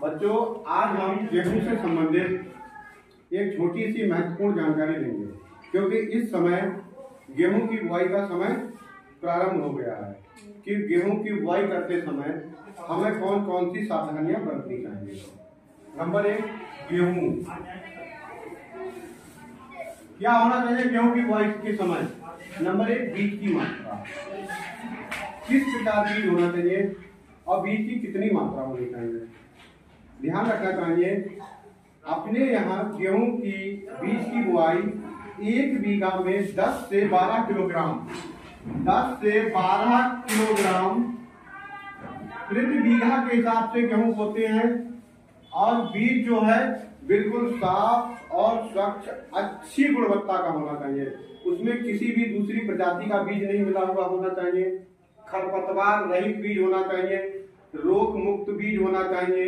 बच्चों, आज हम गेहूं से संबंधित एक छोटी सी महत्वपूर्ण जानकारी लेंगे, क्योंकि इस समय गेहूं की बुआई का समय प्रारंभ हो गया है कि गेहूं की बुआई करते समय हमें कौन कौन सी सावधानियां बरतनी चाहिए। नंबर 1, गेहूं क्या होना चाहिए गेहूं की बुआई के समय। नंबर 1, बीज की मात्रा, किस प्रकार बीज होना चाहिए और बीज की कितनी मात्रा होनी चाहिए। ध्यान रखना चाहिए, अपने यहाँ गेहूं की बीज की बुआई 1 बीघा में 10 से 12 किलोग्राम प्रति बीघा के हिसाब से गेहूं बोते हैं। और बीज जो है बिल्कुल साफ और स्वच्छ अच्छी गुणवत्ता का होना चाहिए। उसमें किसी भी दूसरी प्रजाति का बीज नहीं मिला हुआ होना चाहिए। खरपतवार रहित बीज होना चाहिए, रोग मुक्त बीज होना चाहिए।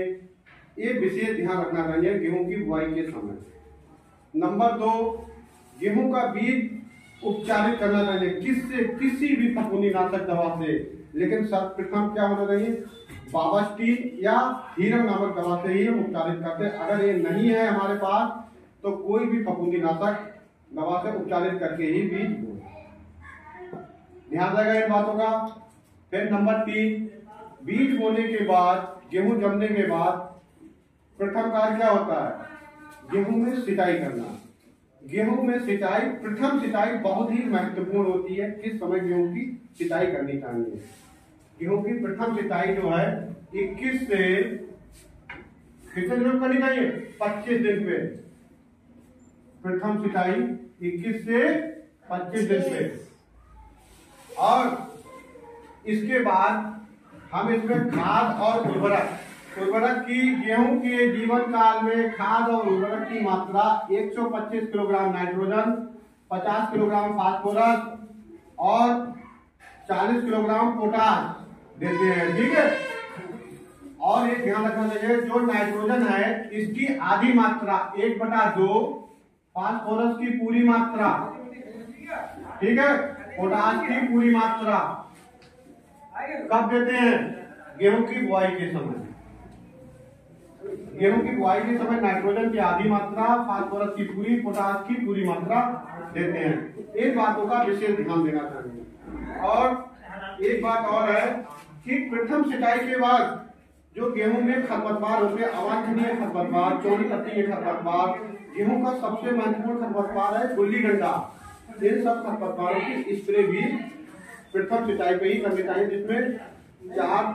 ये विशेष ध्यान रखना चाहिए गेहूं की बुआई के समय। नंबर 2, गेहूं का बीज उपचारित करना चाहिए किससे, किसी भी फफूंदीनाशक दवा से। लेकिन सर्वप्रथम क्या होना चाहिए, बाबास्टीन या हीरम नामक दवा से ही हम उपचारित करते हैं। अगर ये नहीं है हमारे पास तो कोई भी फफूंदीनाशक दवा से उपचारित करके ही बीज बो। ध्यान रहेगा इन बातों का। फिर नंबर 3, बीज बोने के बाद, गेहूं जमने के बाद प्रथम कार्य क्या होता है, गेहूं में सिंचाई करना। गेहूं में सिंचाई, प्रथम सिंचाई बहुत ही महत्वपूर्ण होती है। किस समय गेहूं की सिंचाई करनी चाहिए। गेहूं की प्रथम सिंचाई जो है 21 से कितने दिन करनी चाहिए, 25 दिन पे। प्रथम सिंचाई 21 से 25 दिन पे। और इसके बाद हम इसमें खाद और उर्वरक की, गेहूं के जीवन काल में खाद और उर्वरक की मात्रा 125 किलोग्राम नाइट्रोजन, 50 किलोग्राम फास्फोरस और 40 किलोग्राम पोटाश देते हैं। ठीक है। और एक ध्यान रखना चाहिए, जो नाइट्रोजन है इसकी आधी मात्रा 1/2, फास्फोरस की पूरी मात्रा, ठीक है, पोटाश की पूरी मात्रा कब देते हैं, गेहूं की बुआई के समय। गेहूं की बुआई के समय नाइट्रोजन की आधी मात्रा, फास्फोरस की पूरी, पोटाश की पूरी मात्रा देते हैं। इन बातों का विशेष ध्यान देना चाहिए। और एक बात और है कि प्रथम सिंचाई के बाद जो गेहूं में खरपतवार होते हैं, अवांछनीय खरपतवार, चौड़ी पत्ती के खरपतवार, गेहूं का सबसे महत्वपूर्ण खरपतवार है गुल्ली डंडा। इन सब खरपतवारों की स्प्रे भी प्रथम सिंचाई पे ही करनी चाहिए, जिसमें 4-5